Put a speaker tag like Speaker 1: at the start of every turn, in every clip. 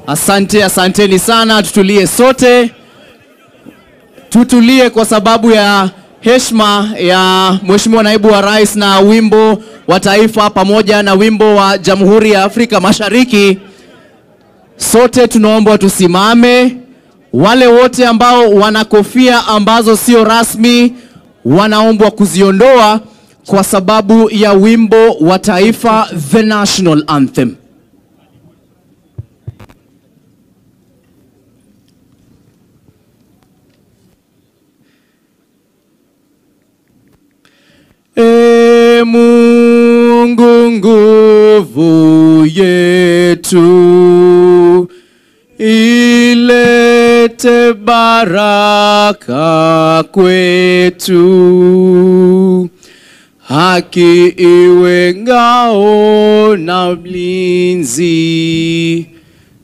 Speaker 1: Asanteni sana, tutulie sote. Tutulie kwa sababu ya heshima ya Mheshimiwa Naibu wa Rais na wimbo wa taifa pamoja na wimbo wa Jamhuri ya Afrika Mashariki. Sote tunaomba tusimame. Wale wote ambao wana kofia ambazo sio rasmi wanaombwa kuziondoa kwa sababu ya wimbo wa taifa, the national anthem. Mungu nguvu yetu, ilete baraka kwetu, haki iwe ngao na mlinzi,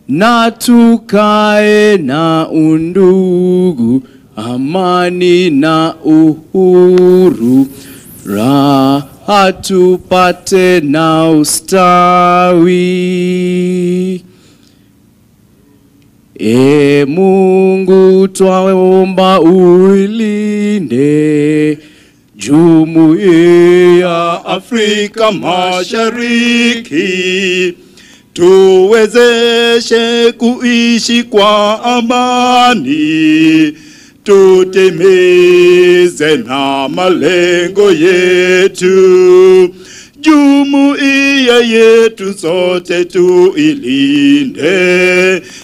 Speaker 1: na tukae na undugu, amani na uhuru, raha tupate na ustawi. Mungu twaomba uilinde Jumuiya ya Afrika Mashariki, tuwezeshe kuishi kwa amani, tutimize na malengo yetu. Jumuiya yetu sote tuilinde,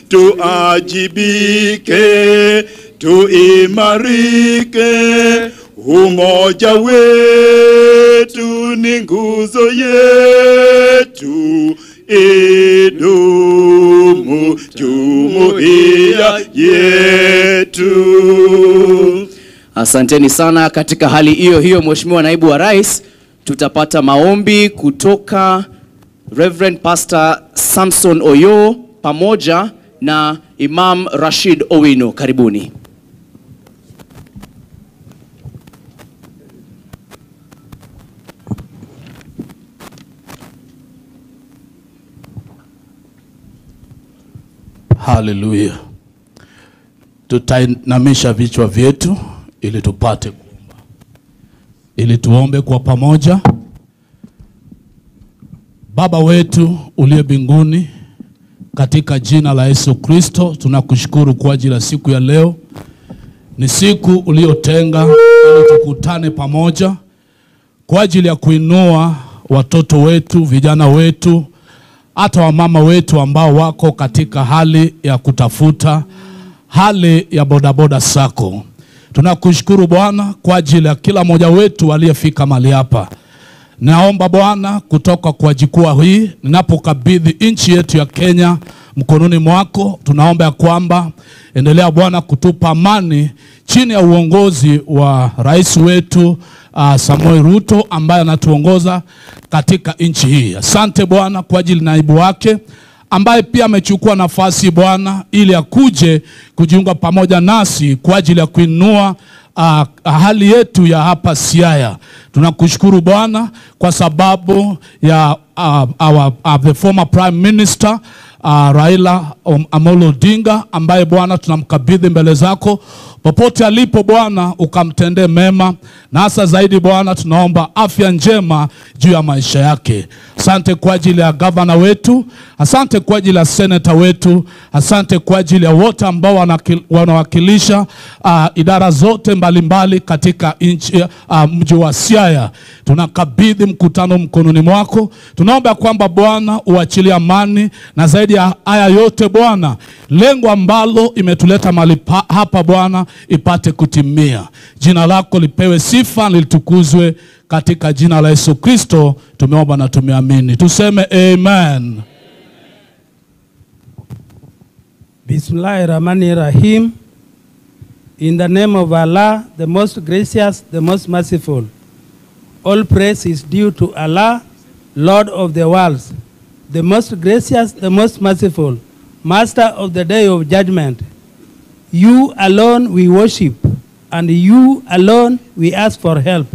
Speaker 1: tuajibike, tuimarike. Umoja wetu ni nguzo yetu, idumu jumuiya yetu. Asanteni sana. Katika hali hiyo hiyo, Mheshimiwa Naibu wa Rais, tutapata maombi kutoka Reverend Pastor Samson Oyo pamoja na Imam Rashid Owino. Karibuni.
Speaker 2: Hallelujah. Tutainamisha vichwa vyetu ili tupate kuomba. Ili tuombe kwa pamoja. Baba wetu uliye mbinguni, katika jina la Yesu Kristo, tunakushukuru kwa ajili ya siku ya leo. Ni siku uliotenga ili tukutane pamoja kwa ajili ya kuinua watoto wetu, vijana wetu, hata wamama wetu ambao wako katika hali ya kutafuta, hali ya bodaboda sako. Tunakushukuru Bwana kwa ajili ya kila mmoja wetu aliyefika mahali hapa. Naomba Bwana kutoka kwa jukwaa hii, ninapokabidhi nchi yetu ya Kenya mkononi mwako, tunaomba ya kwamba endelea Bwana kutupa amani chini ya uongozi wa rais wetu Samoei Ruto ambaye anatuongoza katika nchi hii. Asante Bwana kwa ajili naibu wake ambaye pia amechukua nafasi Bwana ili akuje kujiunga pamoja nasi kwa ajili ya kuinua hali yetu ya hapa Siaya. Tunakushukuru Bwana kwa sababu ya the former Prime Minister Raila Amolo Odinga ambaye Bwana tunamkabidhi mbele zako. Popote alipo Bwana ukamtendee mema, na hasa zaidi Bwana tunaomba afya njema juu ya maisha yake. Asante kwa ajili ya governor wetu, asante kwa ajili ya senator wetu, asante kwa ajili ya wote ambao wanawakilisha idara zote mbalimbali katika nchi mji wa Siaya. Tunakabidhi mkutano mkononi mwako. Tunaomba kwamba Bwana uachilie amani, na zaidi ya haya yote Bwana, lengo ambalo imetuleta mahali hapa Bwana ipate kutimia. Jina lako lipewe sifa, litukuzwe katika jina la Yesu Kristo tumeomba na tumeamini. Tuseme amen.
Speaker 3: Bismillahirrahmanirrahim. In the name of Allah, the most gracious, the most merciful. All praise is due to Allah, Lord of the worlds, the most gracious, the most merciful, Master of the day of judgment. You alone we worship, and you alone we ask for help.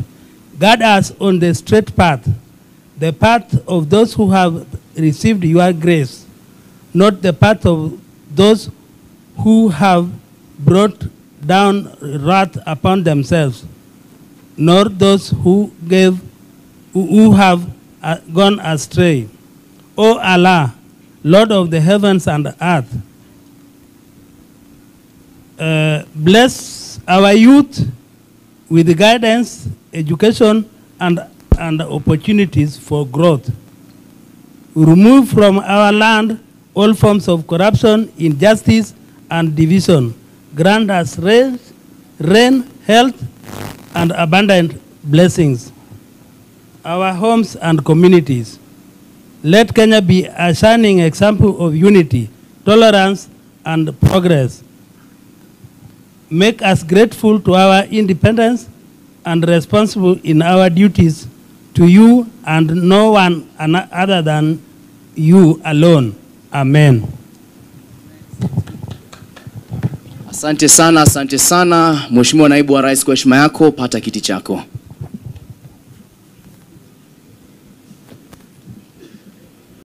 Speaker 3: Guide us on the straight path, the path of those who have received your grace, not the path of those who have brought down wrath upon themselves, nor those who have gone astray. O Allah, Lord of the heavens and earth, bless our youth with guidance, education, and opportunities for growth. Remove from our land all forms of corruption, injustice, and division. Grant us rain, health, and abundant blessings. Our homes and communities. Let Kenya be a shining example of unity, tolerance, and progress. Make us grateful to our independence and responsible in our duties to you and no one other than you alone. Amen.
Speaker 1: Asante sana, Mheshimiwa Naibu wa Rais, kwa heshima yako, pata kiti chako.